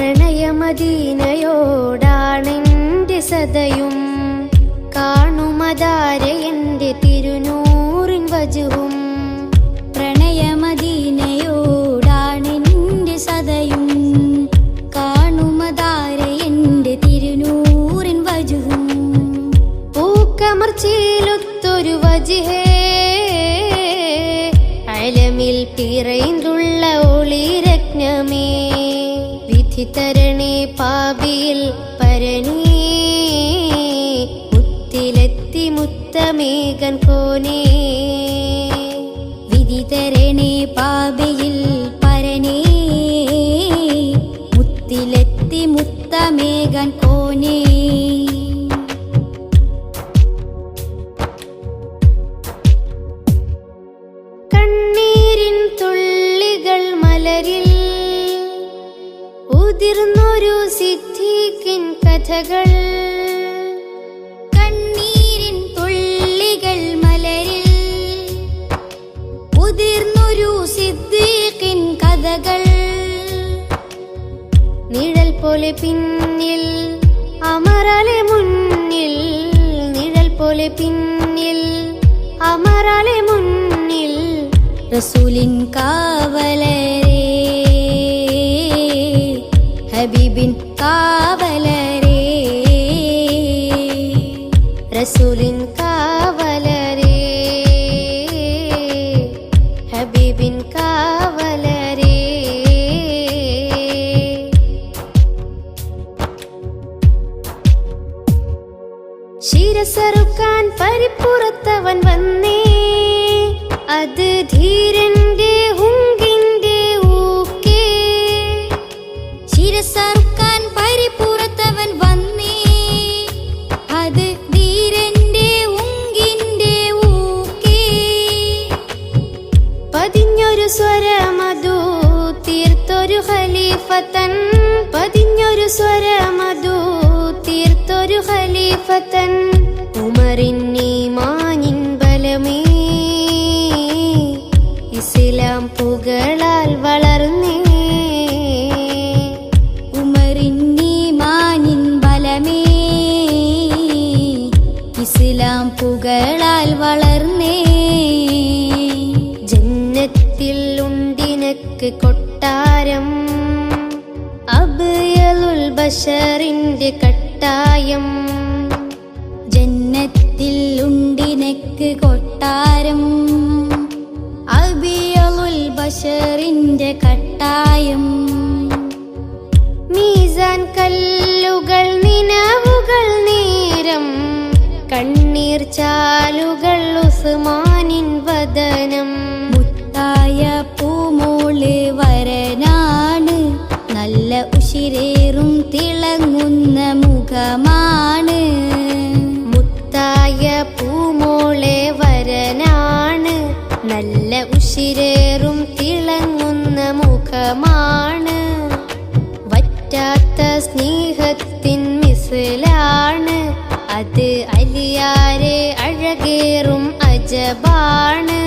പ്രണയമദീനയോടാണെൻ്റെ സദയും കാണുമതാരെ എൻ്റെ തിരുനൂറിൻ വജുവും. പ്രണയമദീനയോടാണെൻ്റെ സദയും കാണുമതാരെ എൻ്റെ തിരുനൂറിൻ വജുവും. പൂക്കമർച്ചയിലൊത്തൊരു വജിഹേ അലമിൽ പിറൈന്തുള്ള ഒളിരത്നമേ വിധി തരണേ പാപിയിൽ പരനേ മുത്തിലെത്തി മുത്തമേകൻ കോനേ. വിധി തരണേ പാപിയിൽ പരനേ മുത്തിലെത്തി മുത്തമേകൻ കോനേ. കണ്ണീരിൻ തുള്ളികൾ മലരിൽ ഉതിർന്നൊരു സിദ്ദീഖിൻ കഥകൾ. കണ്ണീരിൻ തുള്ളികൾ മലരിൽ ഉതിർന്നൊരു സിദ്ദീഖിൻ കഥകൾ. നിഴൽ പോലെ പിന്നിൽ അമറലെ മുന്നിൽ, നിഴൽ പോലെ പിന്നിൽ അമറലെ മുന്നിൽ റസൂലിൻ കാവലരേ ഹബീബിൻ കാവലരേ. റസൂലിൻ കാവലരേ ഹബീബിൻ കാവലരേ. ശിരസറുക്കാൻ പരിപ്പുറത്തവൻ വന്നേ, അത് ധീരന്റെ ഹുങ്കിന്റെ ഊക്കേ. ശിരസറുക്കാൻ പരിപ്പുറത്തവൻ വന്നേ, അത് ധീരന്റെ ഹുങ്കിന്റെ ഊക്കേ. പതിഞ്ഞൊരു സ്വരമധു തീർത്തൊരു ഖലീഫത്തൻ, പതിഞ്ഞൊരു സ്വരമധു തീർത്തൊരു ഖലീഫത്തൻ. ഉമറിന്നീമാനിൻ ബലമേ ഇസ്ലാം പുകളാൽ വളർന്നേ. ഉമറിന്നീമാനിൻ ബലമേ ഇസ്ലാം പുകളാൽ വളർന്നേ. ജന്നത്തിൽ ഉണ്ടിനക്ക് കൊട്ടാരം, അബ്യലുൽ ബശറിന്റെ കട്ടായം. ജന്നത്തിൽ ഉണ്ടിനക്ക് കൊട്ടാരം, അബിയലുൽ ബശറിന്റെ കട്ടായം. മീസാൻ കല്ലുകൾ നിനവുകൾ നേരം, കണ്ണീർ ചാലുകൾ ഉസ്മാനിൻ വദനം. മുത്തായ പൂമോള് വരനാണ്, നല്ല ഉശിരേറും തിളങ്ങുന്ന മുഖമാണ്. മുത്തായ പൂമോളെ വരനാണ്, നല്ല ഉശിരേറും തിളങ്ങുന്ന മുഖമാണ്. വറ്റാത്ത സ്നേഹത്തിൻ മിസ്ലാണ്, അത് അലിയാരെ അഴകേറും അജബാണ്.